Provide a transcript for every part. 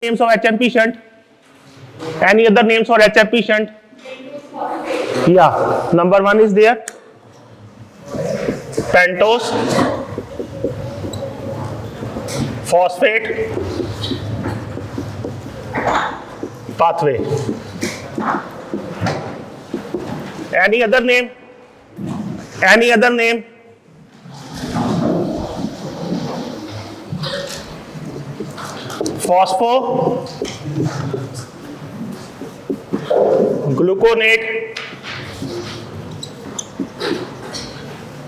names of HMP shunt? Any other names for HMP shunt? Yeah, number one is there. Pentose, phosphate pathway. Any other name? Any other name? Phospho, gluconate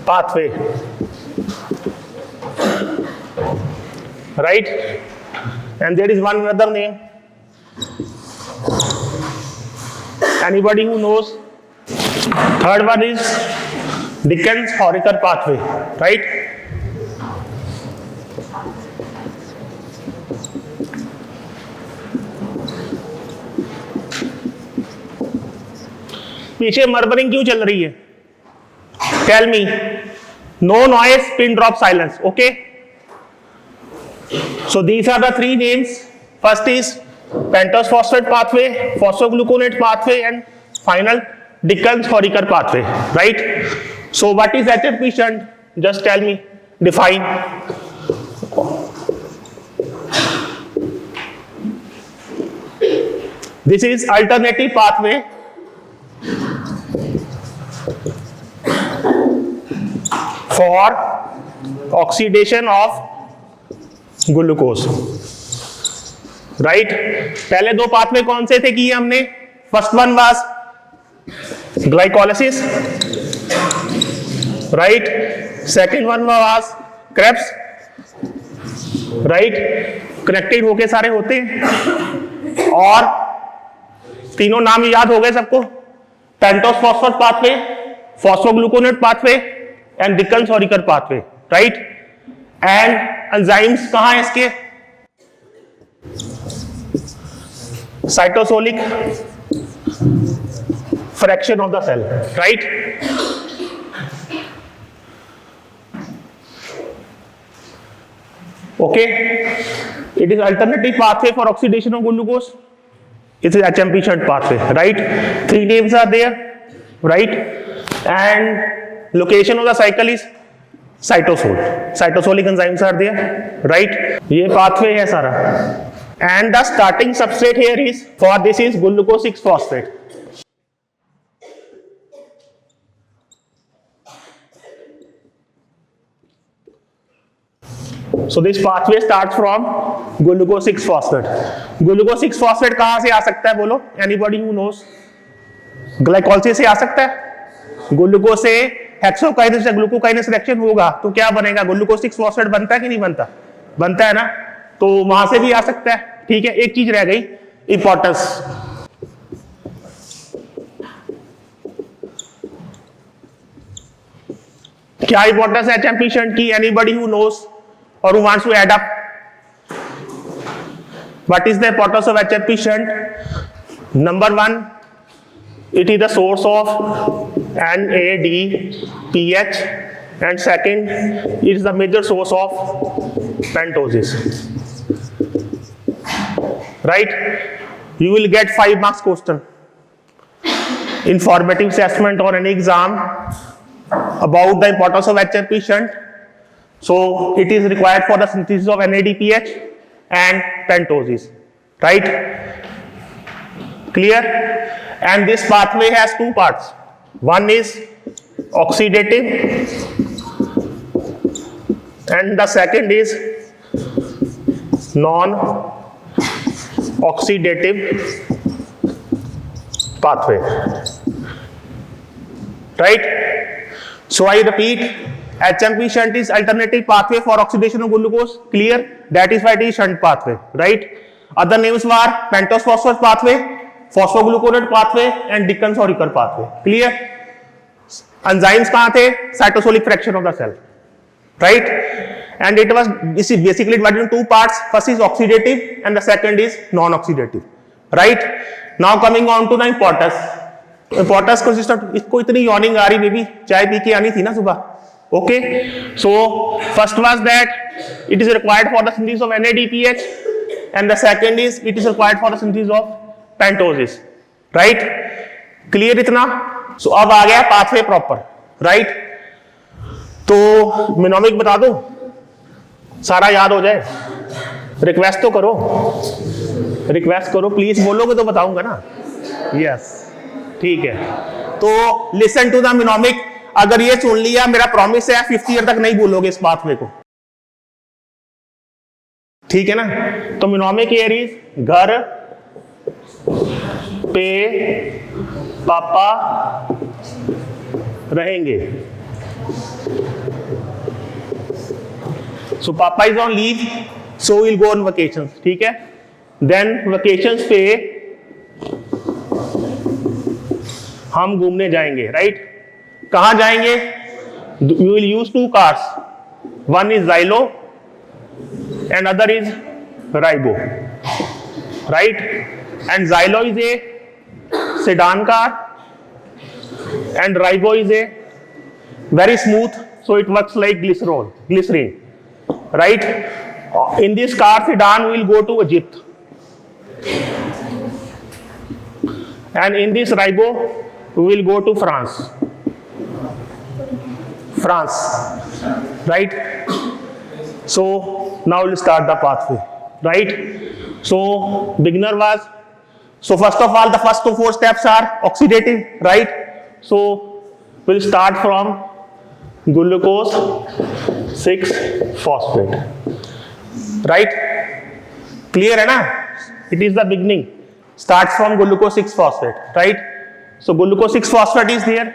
pathway, right? And there is one another name. Anybody who knows? Third one is Dickens-Horiker pathway, right? पीछे murmuring क्यों चल रही है? Tell me. No noise, pin drop silence. Okay, so these are the three names. First is pentose phosphate pathway, phosphogluconate pathway, and final Dickens-Horiker pathway, right? So what is HMP shunt? Just tell me, define. This is alternative pathway for oxidation of glucose, right? पहले दो pathway कौन से थे किए हमने? First one was glycolysis, right? Second one was Krebs, right? Connected होके सारे होते हैं और तीनों नाम याद हो गए सबको. Pentose phosphate pathway, phosphogluconate pathway and Dickens-Horiker pathway, right? And enzymes कहां है इसके? Cytosolic fraction of the cell, right? Okay, it is alternative pathway for oxidation of glucose. It is HMP shunt pathway, right? Three names are there, right? And location of the cycle is cytosol. Cytosolic enzymes are there, right? ये pathway है सारा. And the starting substrate here is, for this is glucose 6 phosphate. So this pathway starts from glucose 6 phosphate. Glucose 6 phosphate कहां से आ सकता है बोलो? Anybody who knows? Glycolysis से आ सकता है. ग्लूकोज से हेक्सोकाइनेस या ग्लूकोकाइनेस रिएक्शन होगा तो क्या बनेगा? ग्लूकोज 6 फॉस्फेट बनता है कि नहीं बनता? बनता है ना. तो वहां से भी आ सकता है. ठीक है, एक चीज रह गई, इंपॉर्टेंस. क्या इंपॉर्टेंस है एचएमपी शंट की? Anybody who knows or who wants to add up? What is the importance of HMP shunt? Number one, it is the source of NADPH, and second, it is the major source of pentosis, right? You will get 5 marks question in formative assessment or any exam about the importance of HMP shunt. So it is required for the synthesis of NADPH and pentosis, right? Clear? And this pathway has two parts. One is oxidative and the second is non-oxidative pathway, right? So I repeat, HMP shunt is alternative pathway for oxidation of glucose. Clear? That is why it is shunt pathway, right? Other names were pentose phosphate pathway, phosphogluconate pathway, and Dickens-Horiker pathway. Clear? Enzymes कहाँ थे? Cytosolic fraction of the cell, right? And it was, this is basically divided into two parts. First is oxidative, and the second is non-oxidative, right? Now coming on to the importance. Importance consists of, इसको इतनी yawning आ रही baby, चाय P के आनी थी ना सुबह. Okay, so first was that it is required for the synthesis of NADPH and the second is it is required for the synthesis of pentoses, right? Clear इतना? So अब आ गया pathway proper, right? तो मिनोमिक बता दो, सारा याद हो जाए। रिक्वेस्ट तो करो, रिक्वेस्ट करो प्लीज, बोलोगे तो बताऊंगा ना। यस, ठीक है। तो लिसन टू द मिनोमिक, अगर ये सुन लिया, मेरा प्रॉमिस है 5th ईयर तक नहीं भूलोगे इस पाथवे को, ठीक है ना? तो मिनोमिक हियर इज घर पे पापा रहेंगे। सो पापा is on leave, so will go on vacation, ठीक है? देन वेकेशंस पे हम घूमने जाएंगे, राइट? कहां जाएंगे? We will use 2 cars, one is Xylo and other is Ribo, right? And Xylo is a sedan car and Ribo is a very smooth, so it works like glycerine, right? In this car sedan we will go to Egypt, and in this Ribo we will go to France, right? So now we'll start the pathway, right? So beginner was, so first of all the first 4 steps are oxidative, right? So we'll start from glucose 6-phosphate, right? Clear है ना? It is the beginning, starts from glucose 6-phosphate, right? So glucose 6-phosphate is there,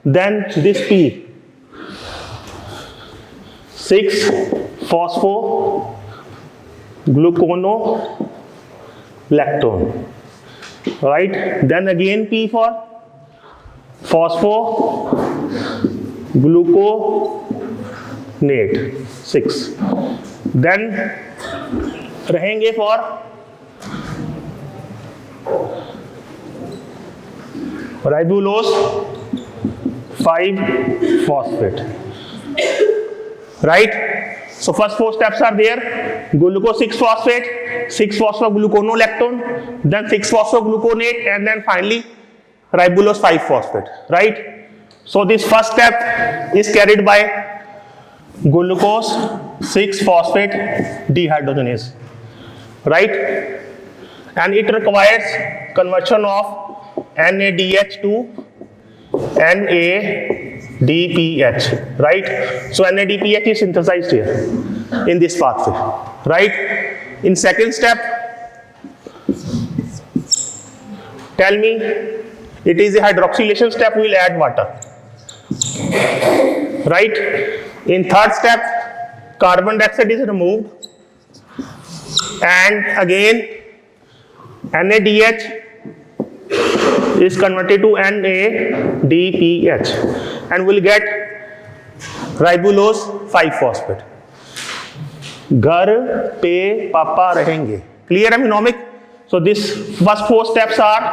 then this P 6-phospho gluconolactone, right? Then again P for phospho gluconate 6, then रहेंगे for ribulose 5-phosphate, right? So first 4 steps are there, glucose 6-phosphate, 6-phosphogluconolactone, then 6-phosphogluconate, and then finally ribulose 5-phosphate, right? So this first step is carried by glucose 6-phosphate dehydrogenase, right? And it requires conversion of NADH to NADPH, right? So NADPH is synthesized here in this pathway, right? In second step, tell me, it is a hydroxylation step, we will add water, right? In third step, carbon dioxide is removed, and again NADH is converted to NADPH, and we'll get ribulose 5-phosphate. घर पे पापा रहेंगे, clear है मिनोमिक? So this first 4 steps are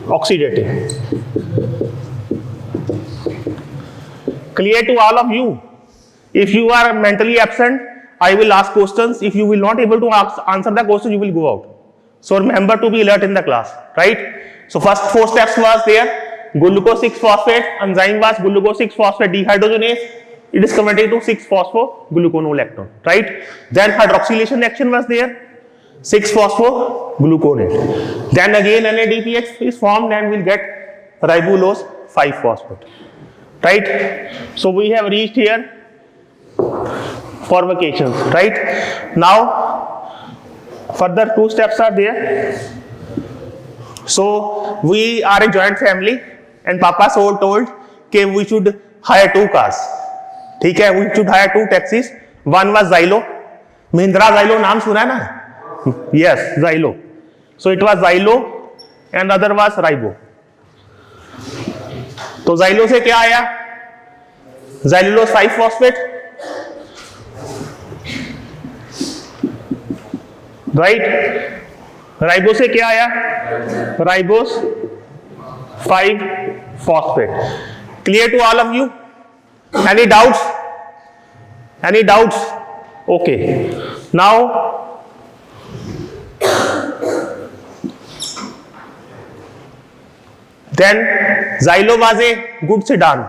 oxidative. Clear to all of you? If you are mentally absent, I will ask questions. If you will not able to answer the question, you will go out. So remember to be alert in the class, right? So first 4 steps was there, glucose 6-phosphate, enzyme was glucose 6-phosphate dehydrogenase, it is converted to 6-phosphogluconolactone, right? Then hydroxylation reaction was there, 6-phosphogluconate. Then again NADPH is formed and we'll get ribulose 5-phosphate, right? So we have reached here for vacations, right? Now further 2 steps are there. So we are a joint family and Papa so told कि we should hire 2 cars, ठीक है? We should hire 2 taxis. One was Xylo, Mahindra Xylo, नाम सुना है ना? Yes, Xylo. So it was Xylo and other was Ribo. तो Xylo से क्या आया? Xylulose 5-phosphate, right? Ribo से क्या आया? Ribose 5-phosphate. Clear to all of you? Any doubts? Any doubts? Okay. Now Then xylo was a good sedan.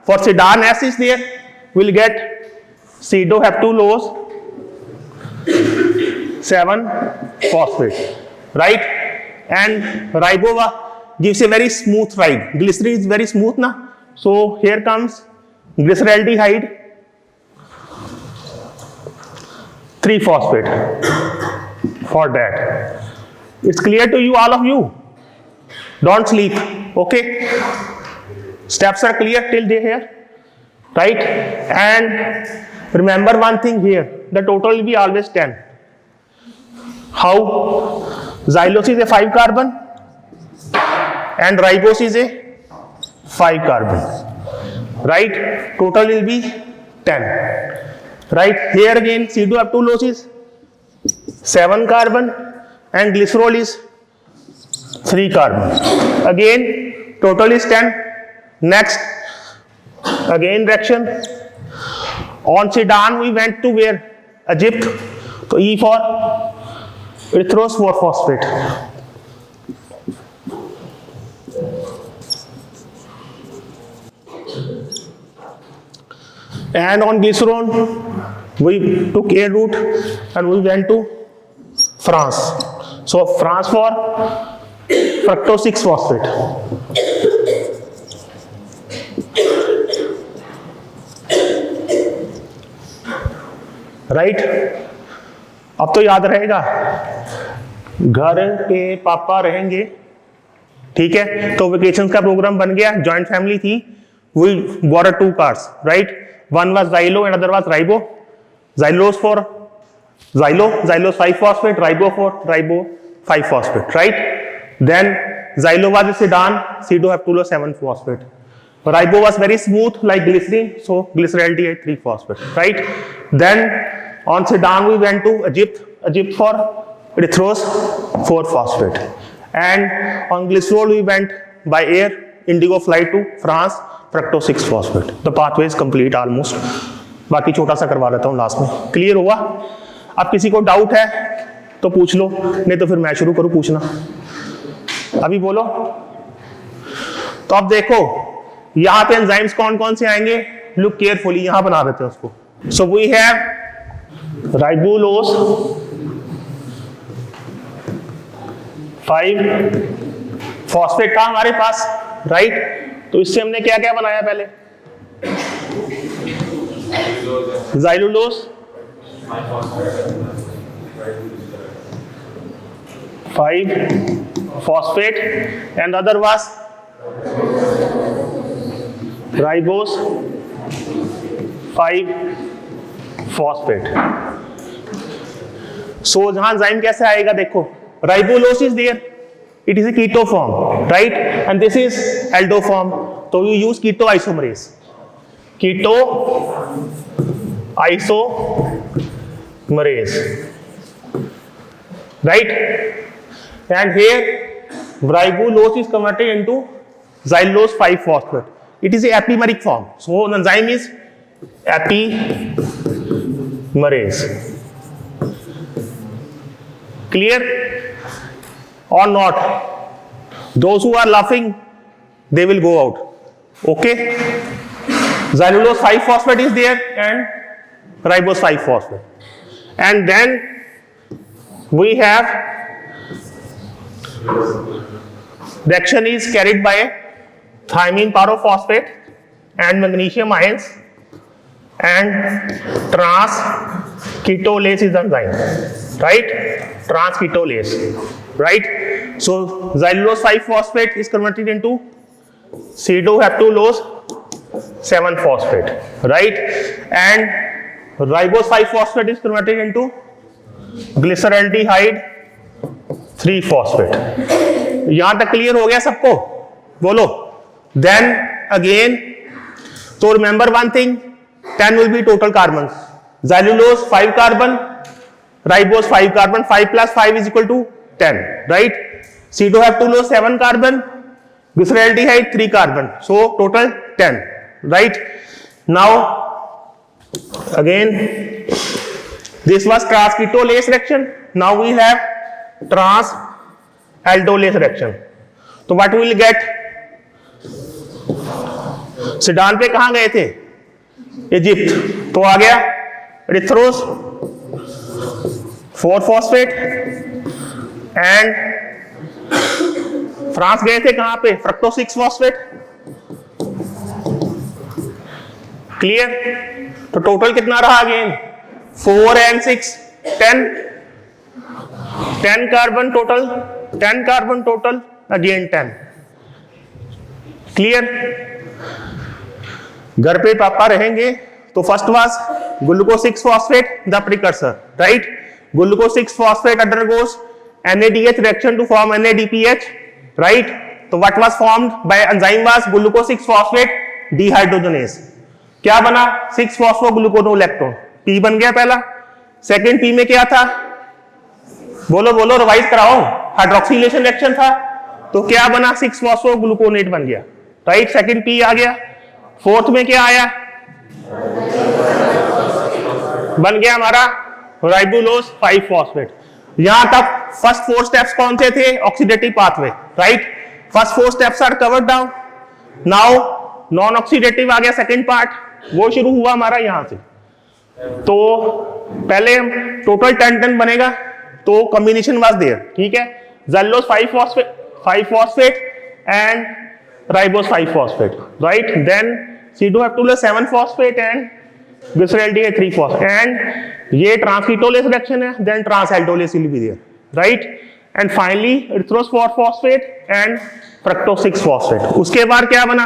For sedan S is there, we'll get pseudohaptulose 7-phosphate, right? And ribo gives a very smooth ride. Glycerin is very smooth na, so here comes glyceraldehyde 3-phosphate for that. It's clear to you, all of you? Don't sleep, okay? Steps are clear till here, right? And remember one thing here, the total will be always 10. How? Xylose is a 5 carbon and ribose is a 5 carbon, right? Total will be 10, right? Here again pseudohaptulose is 7 carbon and glycerol is 3 carbon. Again total is 10. Next, again reaction. On sedan we went to where? Egypt. So E for erythrose 4-phosphate. And on glycerol we took air route and we went to France. So France for fructose 6-phosphate. Right? अब तो याद रहेगा, घर पे पापा रहेंगे, ठीक है? तो वेकेशन का प्रोग्राम बन गया, जॉइंट फैमिली थी, we borrowed 2 cars, right? One was xylo and other was ribo. Xylose for xylose 5-phosphate, ribo for ribo 5-phosphate, right? Then xylo was a sedan, pseudohaptulose 7-phosphate. Ribo was very smooth like glycerin, so glyceraldehyde 3-phosphate, right? Then on sedan we went to Egypt for erythrose 4-phosphate, and on glycerol we went by air, indigo flight to France, fructose 6-phosphate. The pathway is complete almost. बाकी छोटा सा करवा देता हूँ last में. Clear हुआ? अब किसी को डाउट है तो पूछ लो, नहीं तो फिर मैं शुरू करूँ पूछना. अभी बोलो. तो अब देखो यहाँ पे एंजाइम्स कौन कौन से आएंगे, लुक केयरफुली, यहाँ बना देते हैं उसको. सो वी हैव राइबोलोज 5-phosphate था हमारे पास, राइट? तो इससे हमने क्या क्या बनाया पहले? Xylulose 5-phosphate and other was ribose 5-phosphate. So जहां एंजाइम कैसे आएगा देखो, ribulose is there, it is a keto form, right? And this is aldo form, so you use keto isomerase, right? And here ribulose is converted into xylulose 5-phosphate. It is a epimeric form, so the enzyme is epimerase. Clear or not? Those who are laughing, they will go out. Okay? Xylulose 5-phosphate is there and ribose 5-phosphate. And then we have reaction is carried by thymine pyrophosphate and magnesium ions and trans-ketolase is the enzyme, right? Trans-ketolase, right? So xylulose 5-phosphate is converted into pseudohaptulose 7-phosphate, right? And ribose 5-phosphate is converted into glyceraldehyde 3-phosphate. यहां तक clear हो गया सबको? बोलो. Then again, so remember one thing, 10 will be total carbons. Xylulose 5 carbon, ribose 5 carbon, 5 plus 5 is equal to 10, right? Pseudohaptulose 7 carbon, glyceraldehyde 3 carbon, so total 10, right? Now again, this was trans-ketolase reaction. Now we have trans-aldolase reaction. तो what will get, sedan पे कहां गए थे, Egypt, तो आ गया erythrose 4 phosphate, and France गए थे कहां पे, फ्रक्टोज 6 फॉस्फेट। क्लियर? तो टोटल कितना रहा again, 4 and 6 10 carbon total, 10 carbon total, again 10। Clear? घर पे पापा रहेंगे तो first was glucose 6 phosphate the precursor, right? Glucose 6 phosphate undergoes NADH reaction to form NADPH, right? तो what was formed by enzyme was glucose 6 phosphate dehydrogenase। क्या बना, 6 फॉस्फोग्लूकोनोलैक्टोन, P बन गया पहला। सेकेंड P में क्या था, बोलो बोलो, रिवाइज कराओ, हाइड्रोक्सिलेशन रिएक्शन था, तो क्या बना, 6 फॉस्फोग्लूकोनेट बन गया, राइट? सेकेंड P आ गया। फोर्थ में क्या आया, बन गया हमारा राइबोलोज 5 फॉस्फेट। यहां तक फर्स्ट 4 स्टेप्स कौन से थे, oxidative pathway, right? First 4 steps are covered down. Now non oxidative आ गया सेकंड पार्ट, वो शुरू हुआ हमारा यहां से। तो पहले टोटल 10 बनेगा, तो कॉम्बिनेशन वाज देयर, ठीक है? Xylose 5 phosphate and ribose 5 phosphate, right? Then C2H12 7 phosphate and glyceraldehyde 3 phosphate, and ये ट्रांसकीटोलेस रिएक्शन है, then transaldolase will be there, right? And finally erythrose 4 phosphate and fructose 6 phosphate. उसके बाद क्या बना,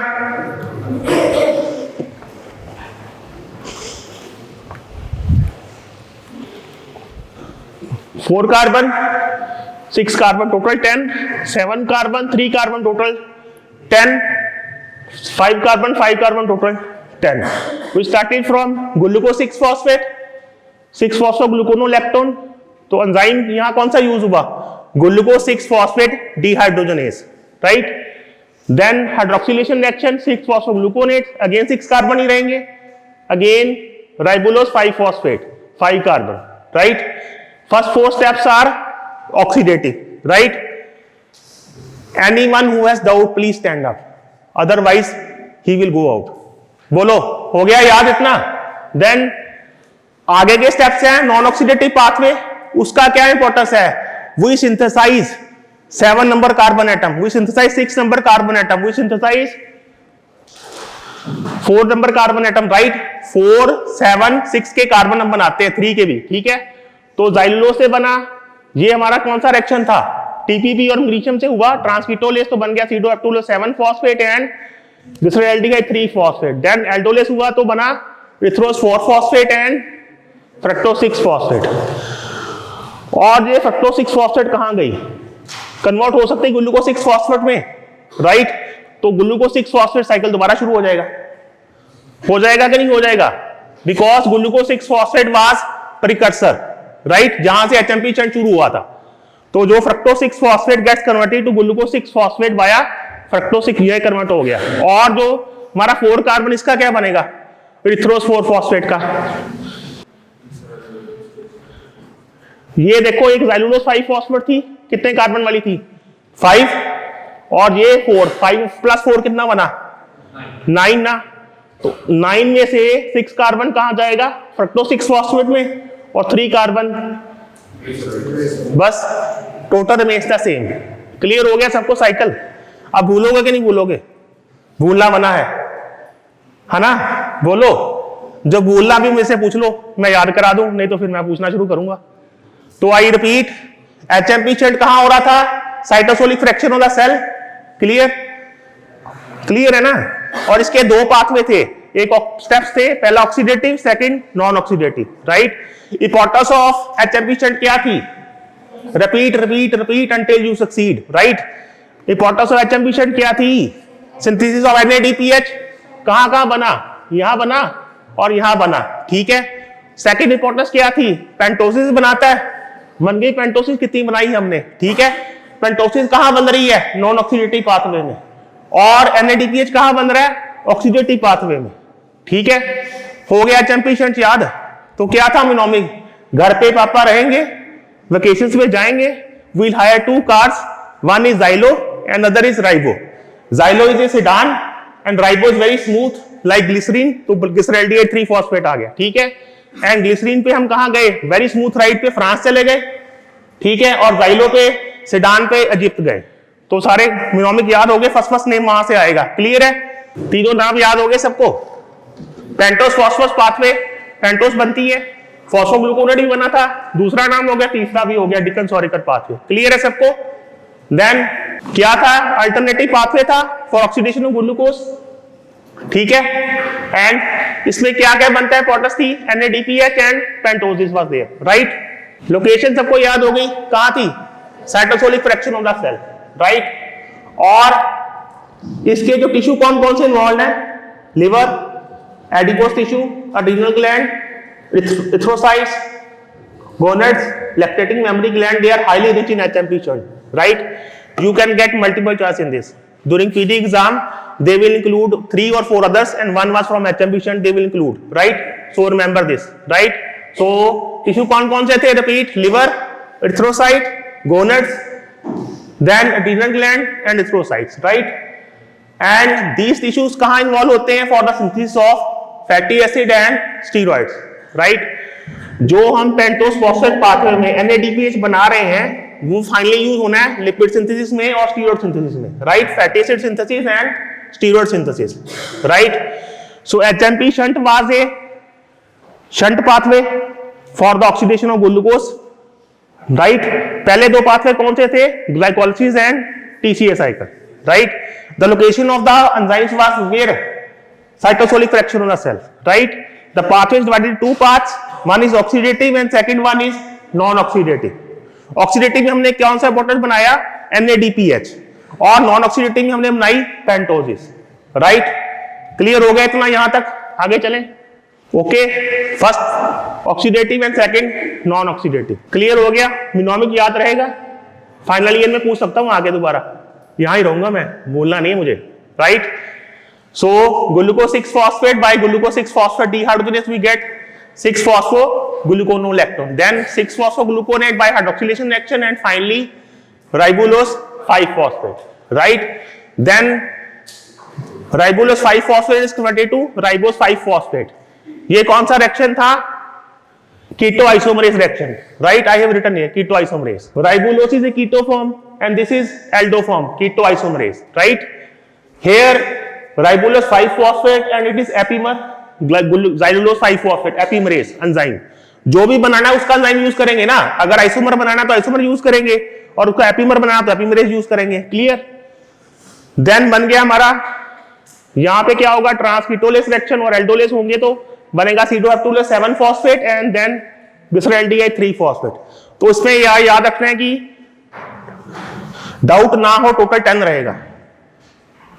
four carbon 6 carbon total 10, 7 carbon 3 carbon total 10, 5 carbon total 10। We started from glucose 6 phosphate, 6 phosphogluconolactone, तो enzyme यहां कौन सा use हुआ, glucose 6 phosphate dehydrogenase, right? Then hydroxylation reaction 6 phosphogluconate, again 6 carbon ही रहेंगे, again ribulose 5 phosphate 5 carbon, right? First 4 steps are oxidative, right? Anyone who has doubt please stand up, otherwise he will go out। बोलो, हो गया याद इतना? Then आगे के steps हैं नॉन ऑक्सीडेटिव पाथवे, उसका क्या इंपॉर्टेंस है, we synthesize 7 number carbon atom, we synthesize 6 number carbon atom, we synthesize 4 number carbon atom, right? 4 7 6 के कार्बन हम बनाते हैं, 3 के भी, ठीक है? तो ज़ाइलोज से बना, ये हमारा कौन सा रिएक्शन था, टीपीपी और मैग्नीशियम से हुआ, ट्रांसकीटोलेस तो बन गया C2H12 7 phosphate and glyceraldehyde 3 phosphate. Then aldolase हुआ तो बना erythrose 4 phosphate and fructose 6 phosphate. और ये फ्रक्टोज 6 फॉस्फेट कहां गई, कन्वर्ट हो सकते ग्लूकोज 6 फॉस्फेट में, राइट? तो ग्लूकोज 6 फॉस्फेट साइकिल दोबारा शुरू हो जाएगा कि नहीं हो जाएगा, because glucose 6 phosphate was precursor, right? जहां से एचएमपी चेन शुरू हुआ था। तो जो fructose 6 phosphate gets converted to glucose 6 phosphate via fructose 6, ये कन्वर्ट हो गया। और जो हमारा 4 कार्बन, इसका क्या बनेगा, एरिथ्रोस 4 फॉस्फेट का। ये देखो एक ज़ैलूलोज 5 फॉस्फेट थी, कितने कार्बन वाली थी, 5, और ये 4, 5 + 4 कितना बना, 9 ना। तो 9 में से 6 कार्बन कहां जाएगा, फ्रक्टोज 6 फॉस्फेट में, और 3 कार्बन बस, total remains the same. Clear हो गया सबको साइकिल? अब भूलोगे कि नहीं भूलोगे, भूलना मना है ना? बोलो, जो भूलना भी मुझसे पूछ लो, मैं याद करा दूं, नहीं तो फिर मैं पूछना शुरू करूंगा। तो आई रिपीट, एचएमपी चेंज कहां हो रहा था, cytosolic fraction of the cell. Clear है ना? और इसके 2 पाथवे थे, एक स्टेप्स थे, पहला oxidative, second non oxidative, right? Importance of HMP change क्या थी, repeat repeat repeat until you succeed, right? Importance of HMP change क्या थी, सिंथेसिस ऑफ NADPH कहां बना, यहां बना और यहां बना, ठीक है? सेकंड इंपॉर्टेंस क्या थी, पेंटोसिस बनाता है, बन गई पेंटोसिस, कितनी बनाई हमने, ठीक है? पेंटोसिस कहां बन रही है, नॉन ऑक्सीडेटिव पाथवे में, और NADPH कहां बन रहा है, ऑक्सीडेटिव पाथवे में, ठीक है? हो गया एचएमपी चेंज याद? तो क्या था मोनोमिक, घर पे पापा रहेंगे, वेकेशंस में जाएंगे, we'll hire 2 cars, one is Xylo and other is ribo. Xylo is a sedan and ribo is very smooth like glycerine, तो glyceraldehyde 3 phosphate आ गया, ठीक है। एंड ग्लिसरीन पे हम कहां गए, वेरी स्मूथ राइड पे फ्रांस चले गए, ठीक है, और जाइलो पे सेडान पे इजिप्ट गए। तो सारे मिनोमिक याद हो गए, फर्स्ट नेम वहां से आएगा, क्लियर है। तीनों नाम याद हो गए सबको। पेंटोस फॉस्फोरस पाथवे, पेंटोस बनती है, फॉस्फोग्लूकोनेट भी बना था, दूसरा नाम हो गया, तीसरा भी हो गया डिकन्स ऑरिकर पाथवे, क्लियर है सबको। देन क्या था, अल्टरनेटिव पाथवे था फॉर ऑक्सीडेशन ऑफ ग्लूकोज, ठीक है। एंड इसमें क्या क्या बनता है, पोटस थी, NADPH and pentoses was there, right. Location सबको याद हो गई, कहां थी, cytosolic fraction of the cell, right. और इसके जो टिश्यू कौन कौन से इन्वॉल्व है, liver, adipose tissue, adrenal gland, erythrocytes, gonads, lactating mammary gland, they are highly rich in HMP shunt, right? You can get multiple choice in this. During PD exam, they will include 3 or 4 others, and one was from HMP shunt they will include, right? So remember this, right? So tissue कौन से थे, repeat, liver, erythrocyte, gonads, then adrenal gland and erythrocytes, right? And these tissues कहाँ involve होते हैं for the synthesis of fatty acid and steroids, right. जो हम pentose phosphate pathway में NADPH बना रहे हैं वो फाइनली यूज होना है लिपिड सिंथेसिस में और स्टीरॉयड सिंथेसिस में, right. Fatty acid synthesis and steroid synthesis, right. So HMP shunt was a shunt pathway for the oxidation of glucose, right. पहले दो पाथवे कौन से थे, glycolysis and TCA cycle, right. The location of the enzymes was where, cytosolic fraction of the cell, right? The pathway is divided into 2 parts, one is oxidative and second one is non-oxidative. Oxidative में हमने कौन सा potence बनाया, NADPH, और non oxidative में हमने बनाई पेंटोसिस, right. Clear हो गया इतना यहां तक, आगे चलें, okay. First oxidative and second non oxidative, clear हो गया। मिनोमिक याद रहेगा, फाइनल ईयर में पूछ सकता हूं आगे दोबारा, यहां ही रहूंगा मैं, बोलना नहीं है मुझे, right. So glucose 6-phosphate, by glucose 6-phosphate dehydrogenase we get 6-phosphogluconolactone, then 6-phosphogluconate by hydroxylation reaction, and finally ribulose 5-phosphate, right? Then ribulose 5-phosphate is converted to ribose 5-phosphate. ये कौन सा रिएक्शन था, keto-isomerase reaction, right? I have written here keto-isomerase. Ribulose is a keto form and this is aldo form, keto-isomerase, right? Here ribulose 5-phosphate and it is epimer, xylulose 5-phosphate epimerase enzyme। जो भी बनाना है उसका enzyme use करेंगे ना, अगर isomer बनाना तो isomer use करेंगे और उसका एपिमर बनाना तो एपिमरेज यूज करेंगे, क्लियर। देन बन गया हमारा, यहां पे क्या होगा, ट्रांसकीटोलेस रिएक्शन और एल्डोलेस होंगे तो बनेगा C2H12 7-phosphate and then glyceraldehyde 3-phosphate। तो इसमें याद रखना है कि डाउट ना हो, टोटल 10 रहेगा।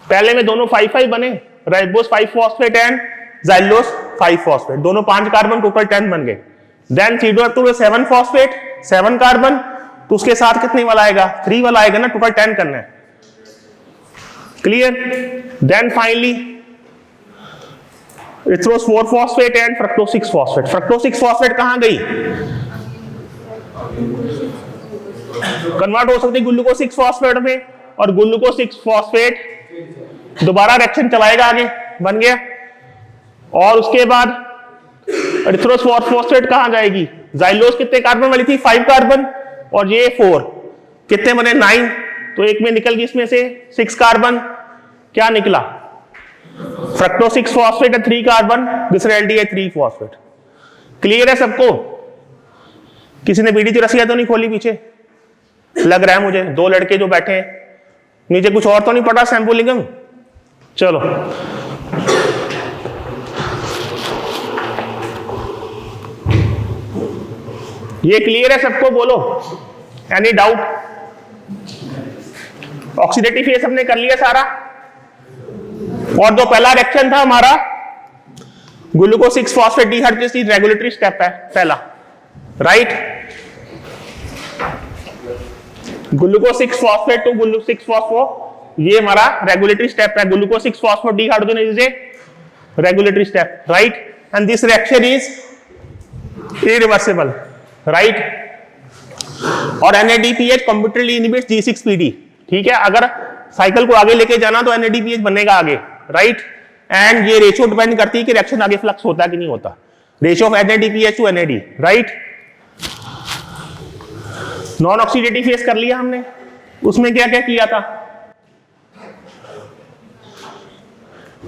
पहले में दोनों 5-5 बने, ribose 5-phosphate and xylose 5-phosphate, दोनों 5 कार्बन, टोटल 10 बन गए। देन C2H12 7-phosphate 7 कार्बन, तो उसके साथ कितने वाला आएगा, 3 वाला आएगा ना, टोटल 10 करना है, clear. Then finally erythrose 4-phosphate and fructose 6-phosphate। Fructose 6-phosphate कहां गई, कन्वर्ट हो सकती है ग्लूकोज 6-phosphate में, और ग्लूकोज 6-phosphate दोबारा रिएक्शन चलाएगा आगे, बन गया। और उसके बाद इथ्रोस 4-phosphate कहां जाएगी, जाइलोस कितने कार्बन वाली थी, 5 कार्बन, और ये 4, कितने बने 9, तो एक में निकल गई इसमें से 6 कार्बन, क्या निकला, fructose 6-phosphate 3 carbon, glyceraldehyde 3-phosphate। Clear है सबको, किसी ने बीड़ी की रस्सियां तो नहीं खोली पीछे, लग रहा है मुझे, 2 लड़के जो बैठे हैं नीचे, कुछ और तो नहीं पढ़ा सैम्बुलिंगम। चलो ये क्लियर है सबको, बोलो एनी डाउट। ऑक्सीडेटिव फेज हमने कर लिया सारा, और जो पहला रिएक्शन था हमारा glucose 6-phosphate dehydrogenase, regulatory step है पहला, right. Glucose 6-phosphate to glucose 6-phospho, ये हमारा रेगुलेटरी स्टेप है, glucose 6-phosphate dehydrogenase is a regulatory step, right. And this reaction is irreversible, right. और NADPH कॉम्पिटिटिवली इनहिबिट्स G6PD, ठीक है। अगर cycle को आगे लेके जाना तो NADPH बनेगा आगे, राइट। एंड ये रेशियो डिपेंड करती है कि रिएक्शन आगे फ्लक्स होता है कि नहीं होता, ratio of NADPH to NAD, right. Non oxidative phase कर लिया हमने, उसमें क्या क्या किया था,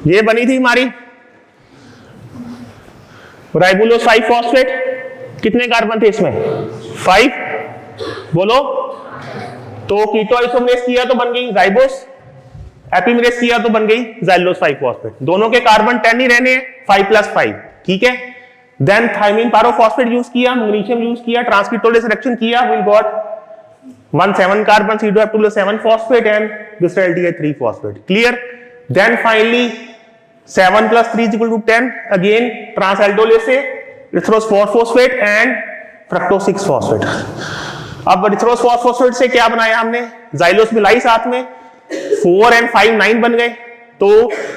ये बनी थी हमारी राइबोलोज 5 फॉस्फेट, कितने कार्बन थे इसमें 5, बोलो। तो कीटो आइसोमरेज किया तो बन गई राइबोस, एपिमरेज किया तो बन गई ज़ाइलोज 5 फॉस्फेट। दोनों के कार्बन 10 ही रहने हैं, 5 + 5, ठीक है। देन थायमिन पायरोफॉस्फेट यूज किया, मैग्नीशियम यूज किया, ट्रांसक्रिप्टोलेस रिएक्शन किया, will got 1 7 carbon C2H12 phosphate and this aldehyde 3 phosphate, clear। then finally 7 + 3 = 10, again trans-aldolase से erythrose 4 phosphate and fructose 6 phosphate। अब erythrose 4 phosphate से क्या बनाया हमने, ज़ाइलोस मिलाई साथ में, 4 and 5 9 बन गए, तो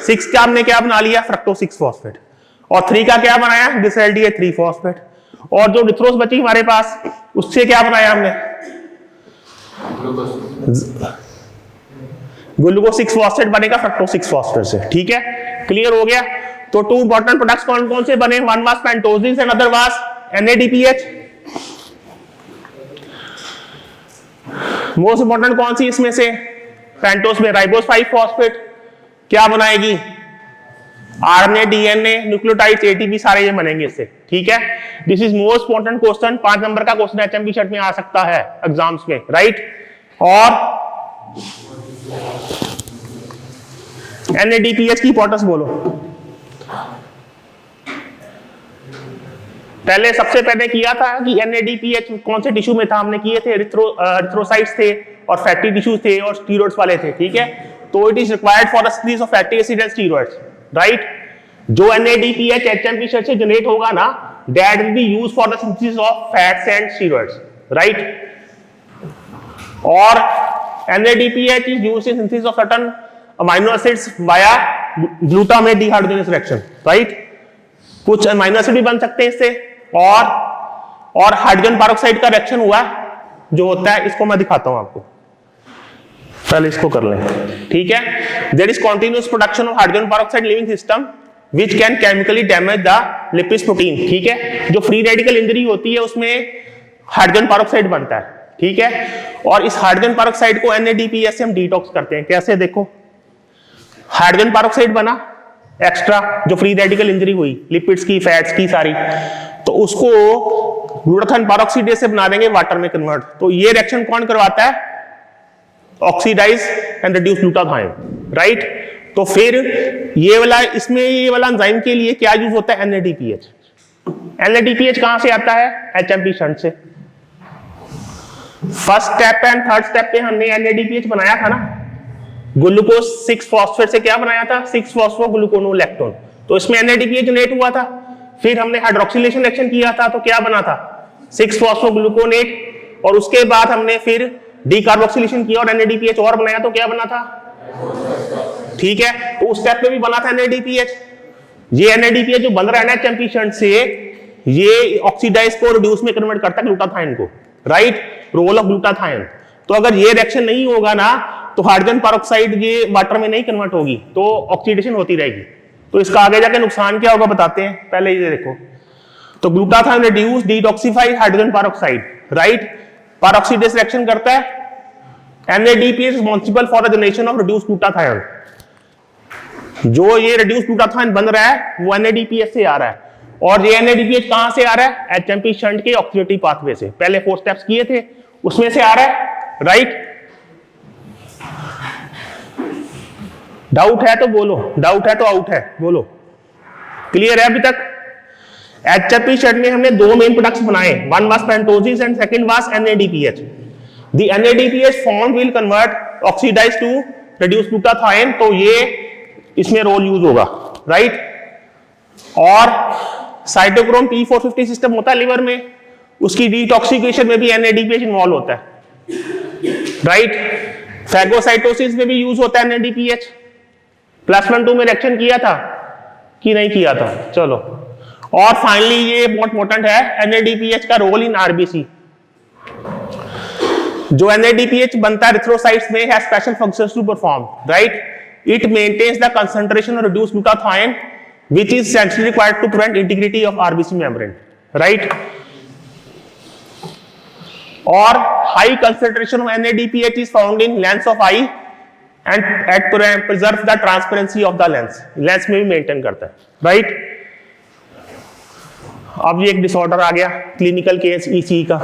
6 का हमने क्या बना लिया fructose 6 phosphate, और 3 का क्या बनाया this aldehyde 3 phosphate, और जो erythrose बची हमारे पास उससे क्या बनाया हमने ग्लूकोज 6 फॉस्फेट बनेगा फ्रक्टोज 6 फॉस्फेट से, ठीक है, क्लियर हो गया। तो 2 इंपॉर्टेंट प्रोडक्ट्स कौन कौन से बने, one was pentoses and other was NADPH। Most important कौन सी इसमें से, पेंटोस में राइबोज 5 फॉस्फेट क्या बनाएगी, RNA DNA न्यूक्लियोटाइड्स ATP सारे ये बनेंगे इससे, ठीक है। This is most important question, 5 number का क्वेश्चन HMP शर्ट में आ सकता है एग्जाम्स में, राइट। और NADPH की इंपॉर्टेंस बोलो। पहले सबसे पहले किया था कि NADPH कौन से टिश्यू में था, हमने किए थे एरिथ्रोसाइट्स थे और फैटी टिश्यूज थे और स्टीरॉइड्स वाले थे, ठीक है। तो it is required for the synthesis of fatty acid and steroids, right. जो NADPH HMP शर्ट से जनरेट होगा ना, that will be used for the synthesis of fats and steroids, right. और NADPH is used in synthesis of certain amino acids via glutamate dehydrogenase reaction, right। कुछ amino acid भी बन सकते हैं इससे, और हाइड्रोजन पेरोक्साइड का रिएक्शन हुआ जो होता है, इसको मैं दिखाता हूं आपको, पहले इसको कर लें, ठीक है। There is continuous production of hydrogen peroxide living system which can chemically damage the lipid protein, ठीक है। जो फ्री रेडिकल इंजरी होती है उसमें हाइड्रोजन पेरोक्साइड बनता है, ठीक है। और इस हाइड्रोजन पेरोक्साइड को NADPH से हम डिटॉक्स करते हैं, कैसे, देखो हाइड्रोजन पेरोक्साइड बना एक्स्ट्रा, जो फ्री रेडिकल इंजरी हुई लिपिड्स की फैट्स की सारी, तो उसको ग्लूटाथाइन पेरोक्सीडेज से बना देंगे वाटर में कन्वर्ट। तो ये रिएक्शन कौन करवाता है, oxidize and reduce glutathione, right. तो फिर ये वाला, इसमें ये वाला एंजाइम के लिए क्या यूज होता है, NADPH। NADPH कहां से आता है, HMP शंट से। First step and third step पे हमने NADPH बनाया था ना, ग्लूकोज 6 फॉस्फेट से क्या बनाया था, 6 फॉस्फोग्लूकोनोलैक्टोन, तो इसमें NADPH जनरेट हुआ था। फिर हमने हाइड्रोक्सिलेशन रिएक्शन किया था, तो क्या बना था 6 फॉस्फोग्लूकोनेट, और उसके बाद हमने फिर डीकार्बोक्सिलेशन किया और NADPH और बनाया, तो क्या बना था, ठीक है। तो उस स्टेप पे भी बना था NADPH। ये NADPH जो बन रहा है ना HMP शंट से, ये ऑक्सीडाइज को रिड्यूस में कन्वर्ट करता है ग्लूटाथाइन को, राइट, रोल ऑफ ग्लूटाथाइन। तो अगर ये रिएक्शन नहीं होगा ना, तो हाइड्रोजन पेरोक्साइड ये वाटर में नहीं कन्वर्ट होगी, तो ऑक्सीडेशन होती रहेगी। तो इसका आगे जाके नुकसान क्या होगा बताते हैं, पहले ये देखो। तो glutathione reduce detoxified hydrogen peroxide, right, peroxidase reaction करता है। NADPH responsible for the generation of reduce glutathione. जो ये रिड्यूस ग्लूटाथाइन बन रहा है वो NADPH से आ रहा है, और ये NADPH कहां से आ रहा है, HMP शंट के ऑक्सीडेटिव पाथवे से। पहले 4 स्टेप्स किए थे उसमें से आ रहा है, राइट। डाउट है तो बोलो, डाउट है तो आउट है, बोलो, क्लियर है अभी तक। HMP शंट में हमने 2 मेन प्रोडक्ट्स बनाए, one was pentoses and second was NADPH। The NADPH form will convert oxidize to reduce glutathione, तो ये इसमें रोल यूज होगा, राइट। और साइटोक्रोम P450 सिस्टम होता है लिवर में, उसकी डिटॉक्सिफिकेशन में भी NADPH इन्वॉल्व होता है, राइट। फैगोसाइटोसिस में भी यूज होता है NADPH। +1 2 में रिएक्शन किया था कि नहीं किया था, चलो। और फाइनली ये बहुत इंपॉर्टेंट है, NADPH का रोल इन RBC। जो NADPH बनता है एरिथ्रोसाइट्स में है special functions to perform, right? It maintains the concentration of reduced glutathione which is essentially required to prevent integrity of RBC membrane, right? और high concentration of NADPH is found in lens of eye and at preserve the transparency of the lens, lens में भी maintain करता है, right? अब ये एक disorder आ गया, clinical case EC का,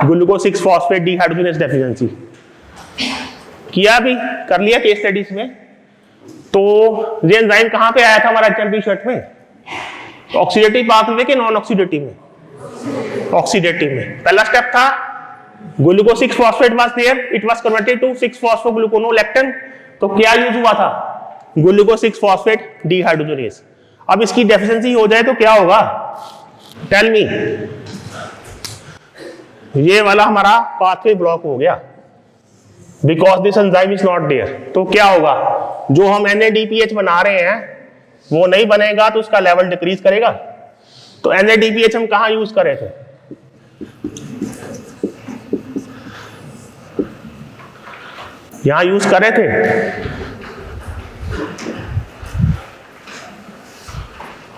ग्लूकोज 6 फॉस्फेट डिहाइड्रोजिनेज डेफिशिएंसी। किया भी, कर लिया केस स्टडीज में। तो ये एंजाइम कहां पे आया था हमारा HMP शर्ट में? ऑक्सीडेटिव पाथवे के नॉन ऑक्सीडेटिव में? ऑक्सीडेटिव में। पहला स्टेप था glucose 6 phosphate was there, it was converted to 6 phosphogluconolactone. तो क्या यूज हुआ था? Glucose 6 phosphate dehydrogenase. अब इसकी डेफिशिएंसी हो जाए तो क्या होगा? Tell me. ये वाला हमारा पाथवे ब्लॉक हो गया because this enzyme is not there. तो क्या होगा? जो हम NADPH बना रहे हैं वो नहीं बनेगा तो उसका लेवल डिक्रीज करेगा। तो NADPH हम कहां यूज कर रहे थे? यहां यूज कर रहे थे।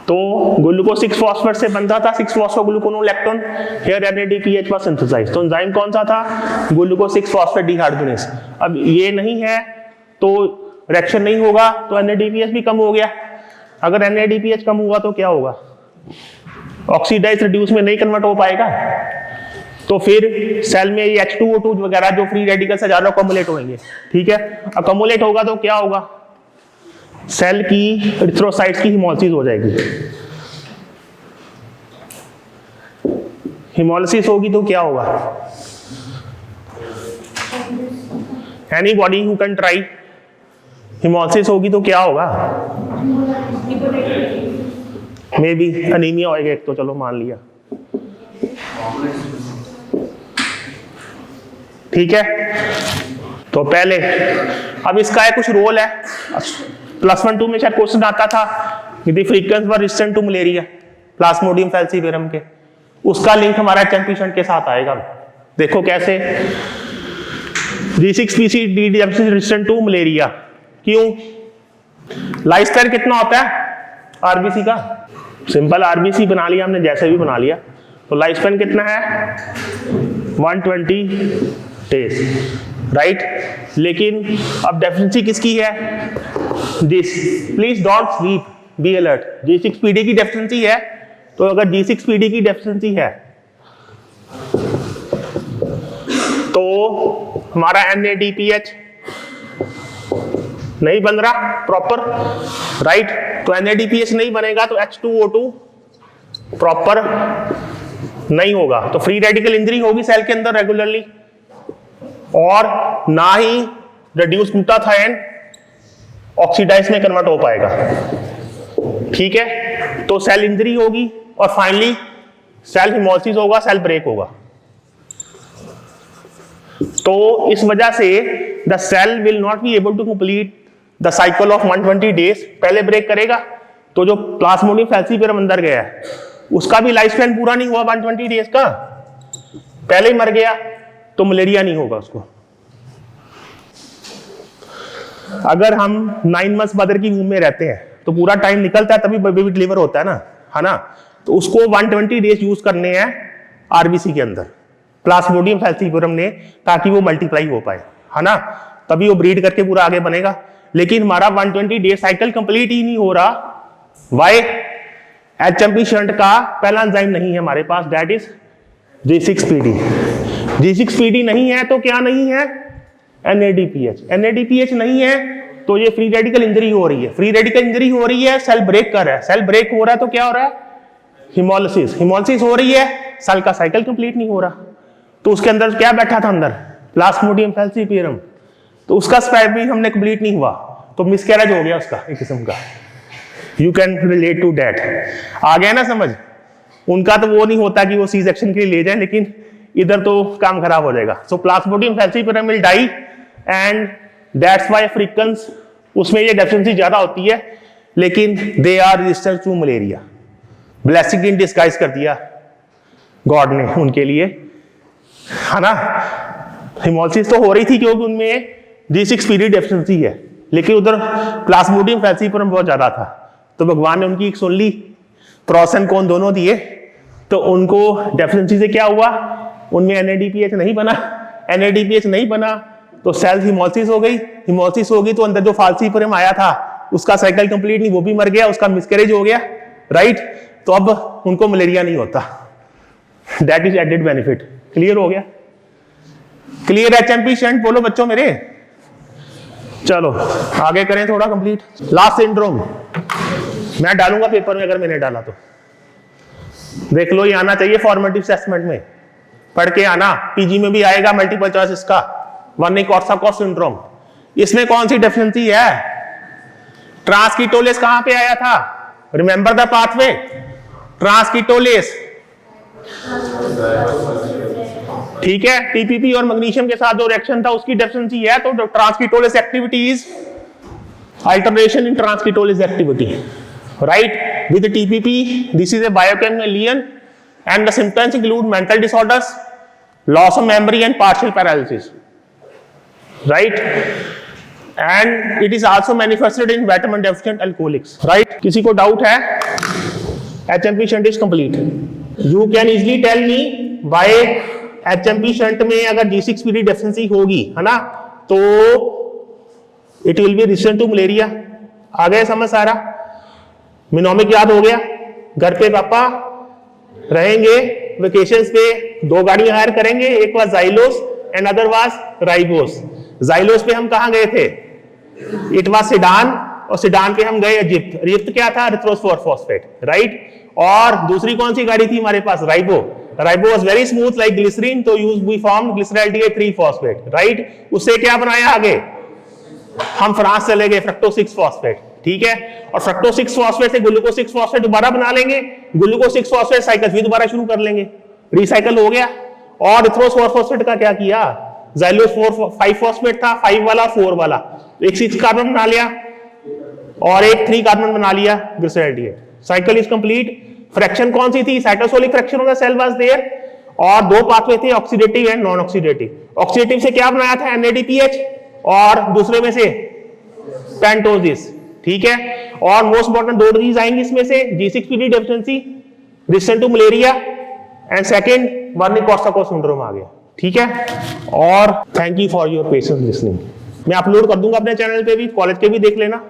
तो ग्लूकोज 6 फॉस्फेट से बनता था 6 फॉस्फोग्लूकोनोलेक्टोन, हियर NADPH वाज सिंथेसाइज्ड। तो एंजाइम कौन सा था? Glucose 6 phosphate dehydrogenase. अब ये नहीं है तो रिएक्शन नहीं होगा, तो NADPH भी कम हो गया। अगर NADPH कम हुआ तो क्या होगा? ऑक्सीडाइज रिड्यूस में नहीं कन्वर्ट हो पाएगा, तो फिर सेल में ये H2O2 वगैरह जो फ्री रेडिकल से ज्यादा अकोमुलेट होंगे, ठीक है? अकोमुलेट होगा तो क्या होगा? सेल की एरिथ्रोसाइट्स की हिमोलिसिस हो जाएगी। हिमोलिसिस होगी तो क्या होगा? Anybody who can try? Haemolysis होगी तो क्या होगा? मे बी अनीमिया होएगा एक, तो चलो मान लिया, ठीक है? तो पहले अब इसका कुछ रोल है, +1 2 में शायद क्वेश्चन आता था, यदि फ्रीक्वेंस were resistant to malaria, Plasmodium falciparum के, उसका लिंक हमारा HMP शंट के साथ आएगा। देखो कैसे? G6PD रेजिस्टेंट टू मलेरिया, क्यों? लाइफ स्पैन कितना होता है RBC का? सिंपल RBC बना लिया हमने, जैसे भी बना लिया। तो लाइफ स्पैन कितना है? 120 डेज, राइट? लेकिन अब डेफिशिएंसी किसकी है? This, please don't sleep, be alert. G6PD की डेफिशिएंसी है। तो अगर G6PD की डेफिशिएंसी है तो हमारा NADPH नहीं बन रहा प्रॉपर, राइट? तो NADPH नहीं बनेगा तो H2O2 प्रॉपर नहीं होगा, तो फ्री रेडिकल इंजरी होगी सेल के अंदर रेगुलरली, और ना ही रिड्यूस्ड ग्लूटाथायोन ऑक्सीडाइज में कन्वर्ट हो पाएगा, ठीक है? तो सेल इंजरी होगी और फाइनली सेल हिमोलिसिस होगा, सेल ब्रेक होगा। तो इस वजह से the cell will not be able to complete the cycle of 120 days, पहले ब्रेक करेगा। तो जो प्लाज्मोडियम फैल्सीवेरम अंदर गया है उसका भी लाइफ स्पैन पूरा नहीं हुआ 120 डेज का, पहले ही मर गया, तो मलेरिया नहीं होगा उसको। अगर हम 9 मंथ्स मदर की वूम में रहते हैं तो पूरा टाइम निकलता है, तभी बेबी डिलीवर होता है ना? तो उसको 120 डेज यूज करने हैं RBC के अंदर प्लाज्मोडियम फैल्सीवेरम ने, ताकि वो मल्टीप्लाई हो पाए, है ना? तभी वो ब्रीड करके पूरा आगे बनेगा। लेकिन हमारा 120 डेज साइकिल कंप्लीट ही नहीं हो रहा। वाई? HMP शंट का पहला एंजाइम नहीं है हमारे पास, दैट इज G6PD। G6PD नहीं है तो क्या नहीं है? NADPH। NADPH नहीं है तो ये फ्री रेडिकल इंजरी हो रही है। फ्री रेडिकल इंजरी हो रही है, सेल ब्रेक कर रहा है। सेल ब्रेक हो रहा है तो क्या हो रहा है? हिमोलिसिस। हिमोलिसिस हो रही है, सेल का साइकिल कंप्लीट नहीं हो रहा। तो उसके अंदर क्या बैठा था अंदर? प्लाज्मोडियम फैल्सीवेरम। तो उसका स्पैन भी हमने कंप्लीट नहीं हुआ, तो मिसकैरेज हो गया उसका एक किस्म का। You can relate to that. आ गया ना समझ? उनका तो वो नहीं होता कि वो सी सेक्शन के लिए ले जाए, लेकिन इधर तो काम खराब हो जाएगा। So Plasmodium falciparum will die and that's why Africans, उसमें ये डेफिशिएंसी ज्यादा होती है, लेकिन they are resistant to malaria. Blessing in disguise कर दिया गॉड ने उनके लिए, है ना? हिमोलिसिस तो हो रही थी क्योंकि उनमें G6PD डेफिशिएंसी है, लेकिन उधर प्लाज्मोडियम फैल्सिफरम बहुत ज्यादा था, तो भगवान ने उनकी एक सुन ली, प्रोस एंड कॉन दोनों दिए, तो उनको डेफिशिएंसी से क्या हुआ, उनमें NADPH नहीं बना, NADPH नहीं बना तो सेल्फ हिमोलिसिस हो गई, हिमोलिसिस होगी तो अंदर जो फाल्सिफरम आया था उसका साइकिल कंप्लीट नहीं, वो भी मर गया, उसका मिसकैरेज हो गया, राइट। तो अब उनको मलेरिया नहीं होता, that is added benefit. Clear हो गया? क्लियर HMP शंट बोलो बच्चों मेरे। चलो आगे करें थोड़ा कंप्लीट। लास्ट सिंड्रोम मैं डालूंगा पेपर में, अगर मैंने डाला तो देख लो, ये आना चाहिए फॉर्मेटिव असेसमेंट में, पढ़ के आना, पीजी में भी आएगा मल्टीपल चॉइस इसका, वर्निक-कोर्साकॉफ सिंड्रोम। इसमें कौन सी डेफिशिएंसी है? ट्रांसकीटोलेस कहां पे आया था? रिमेंबर द पाथवे, ट्रांसकीटोलेस, ठीक है। टीपीपी और मैग्नीशियम के साथ जो रिएक्शन था उसकी डेफिशिएंसी है, तो transketolase activity is alteration in transketolase activity, right, with TPP this is a biochemical alien and the symptoms include mental disorders, loss of memory and partial paralysis, right, and it is also manifested in vitamin deficient alcoholics, right. किसी को doubt है? HMP shunt is complete. You can easily tell me by HMP shunt में अगर G6PD deficiency होगी, है ना, तो it will be resistant to malaria. आ गए समझ सारा? मिनोमिक याद हो गया? घर पे पापा रहेंगे वेकेशंस पे, 2 गाड़ियां हायर करेंगे, एक was xylose and other was ribose. Xylose पे हम कहां गए थे? इट वाज सिडान, और सिडान पे हम गए इजिप्ट। इजिप्ट क्या था? Erythrose four phosphate, right. और दूसरी कौन सी गाड़ी थी हमारे पास? Ribo. Ribo was very smooth like glycerine, तो use we form glyceraldehyde 3 phosphate, right. उससे क्या बनाया आगे? हम फ्रांस चले गए, फ्रक्टोज 6 फॉस्फेट, ठीक है। और फ्रक्टोज 6 फॉस्फेट से ग्लूकोज 6 फॉस्फेट दोबारा बना लेंगे, ग्लूकोज 6 फॉस्फेट साइकिल फिर दोबारा शुरू कर लेंगे, रिसाइकल हो गया। और एरिथ्रोस 4 फॉस्फेट का क्या किया? जाइलोस 5 फॉस्फेट था, 5 वाला 4 वाला, एक 6 कार्बन बना लिया और एक 3 कार्बन बना लिया, glyceraldehyde. Cycle is complete. Fraction कौन सी थी? Cytosolic fraction of the cell was there, और 2 पाथवे थे, oxidative and non oxidative. Oxidative से क्या बनाया था? NADPH, और दूसरे में से पेंटोजिस, ठीक है। और मोस्ट इंपॉर्टेंट 2 डिजीज आएंगी इसमें से, G6PD deficiency, resistant to malaria, and second Wernicke Korsakoff syndrome आ गया, ठीक है। और thank you for your patience listening. मैं अपलोड कर दूंगा अपने चैनल पे भी, कॉलेज के भी देख लेना।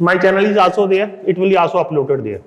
My channel is also there, it will be also uploaded there.